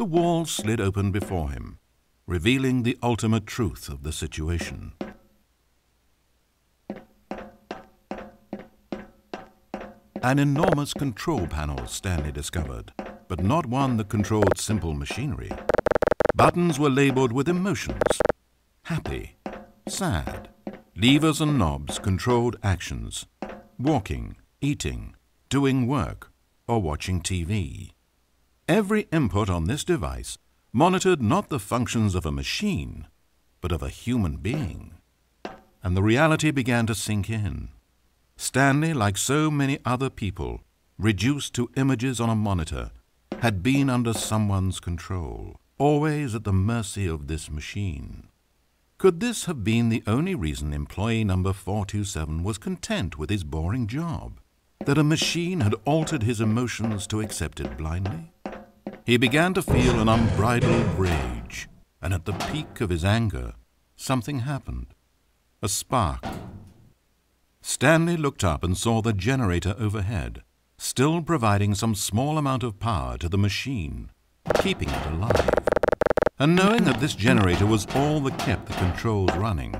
The wall slid open before him, revealing the ultimate truth of the situation. An enormous control panel, Stanley discovered, but not one that controlled simple machinery. Buttons were labeled with emotions: happy, sad. Levers and knobs controlled actions: walking, eating, doing work, or watching TV. Every input on this device monitored not the functions of a machine, but of a human being. And the reality began to sink in. Stanley, like so many other people, reduced to images on a monitor, had been under someone's control, always at the mercy of this machine. Could this have been the only reason employee number 427 was content with his boring job? That a machine had altered his emotions to accept it blindly? He began to feel an unbridled rage, and at the peak of his anger, something happened. A spark. Stanley looked up and saw the generator overhead, still providing some small amount of power to the machine, keeping it alive. And knowing that this generator was all that kept the controls running,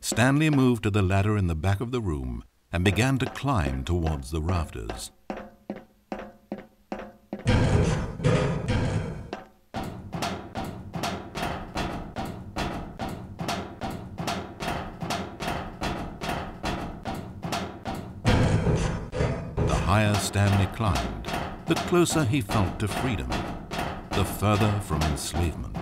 Stanley moved to the ladder in the back of the room and began to climb towards the rafters. The higher Stanley climbed, the closer he felt to freedom, the further from enslavement.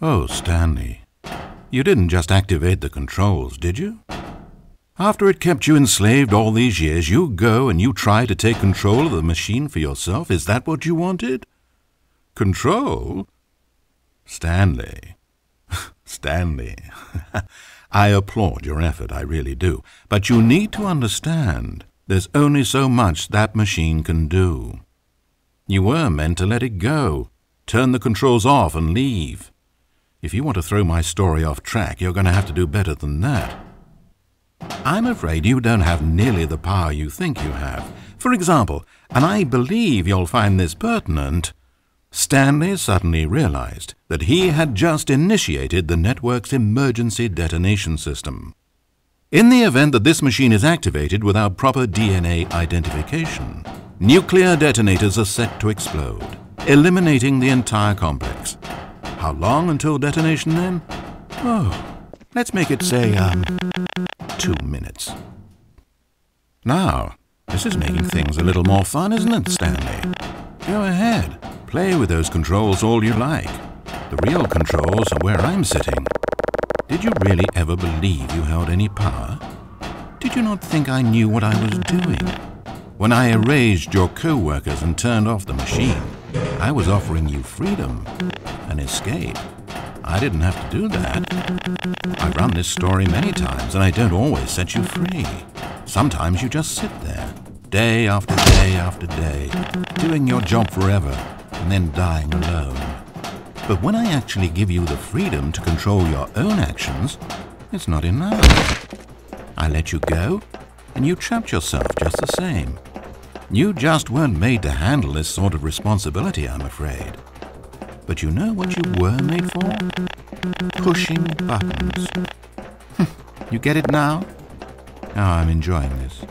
Oh, Stanley, you didn't just activate the controls, did you? After it kept you enslaved all these years, you go and you try to take control of the machine for yourself? Is that what you wanted? Control? Stanley. Stanley. I applaud your effort, I really do. But you need to understand, there's only so much that machine can do. You were meant to let it go, turn the controls off and leave. If you want to throw my story off track, you're going to have to do better than that. I'm afraid you don't have nearly the power you think you have. For example, and I believe you'll find this pertinent, Stanley suddenly realized that he had just initiated the network's emergency detonation system. In the event that this machine is activated without proper DNA identification, nuclear detonators are set to explode, eliminating the entire complex. How long until detonation then? Oh, let's make it say, 2 minutes. Now, this is making things a little more fun, isn't it, Stanley? Go ahead, play with those controls all you like. The real controls are where I'm sitting. Did you really ever believe you held any power? Did you not think I knew what I was doing? When I erased your co-workers and turned off the machine, I was offering you freedom, an escape. I didn't have to do that. I've run this story many times, and I don't always set you free. Sometimes you just sit there, day after day after day, doing your job forever, and then dying alone. But when I actually give you the freedom to control your own actions, it's not enough. I let you go, and you trapped yourself just the same. You just weren't made to handle this sort of responsibility, I'm afraid. But you know what you were made for? Pushing buttons. You get it now? Oh, I'm enjoying this.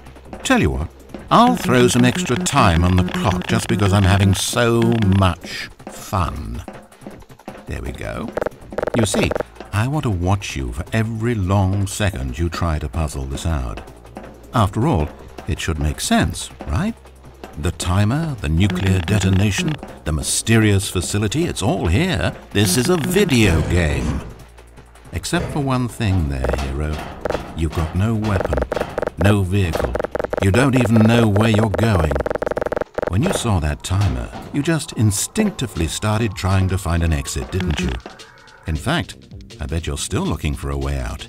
Tell you what, I'll throw some extra time on the clock just because I'm having so much fun. There we go. You see, I want to watch you for every long second you try to puzzle this out. After all, it should make sense, right? The timer, the nuclear detonation, the mysterious facility, it's all here. This is a video game. Except for one thing there, hero. You've got no weapon, no vehicle. You don't even know where you're going. When you saw that timer, you just instinctively started trying to find an exit, didn't you? In fact, I bet you're still looking for a way out.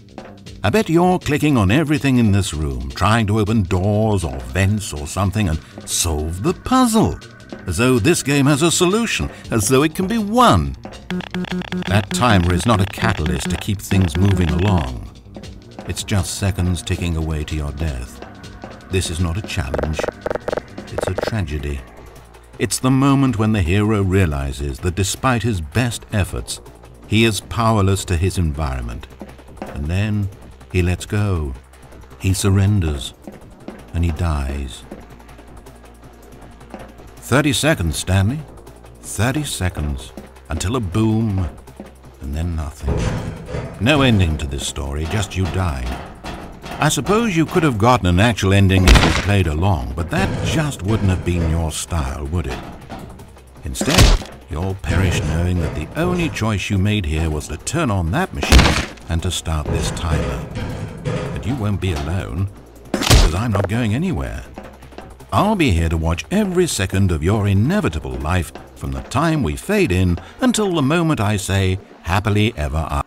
I bet you're clicking on everything in this room, trying to open doors or vents or something and solve the puzzle, as though this game has a solution, as though it can be won. That timer is not a catalyst to keep things moving along. It's just seconds ticking away to your death. This is not a challenge. It's a tragedy. It's the moment when the hero realizes that despite his best efforts, he is powerless to his environment. And then he lets go. He surrenders. And he dies. 30 seconds, Stanley. 30 seconds. Until a boom, and then nothing. No ending to this story, just you dying. I suppose you could have gotten an actual ending if you played along, but that just wouldn't have been your style, would it? Instead, you'll perish knowing that the only choice you made here was to turn on that machine and to start this timer. But you won't be alone, because I'm not going anywhere. I'll be here to watch every second of your inevitable life from the time we fade in until the moment I say, happily ever after.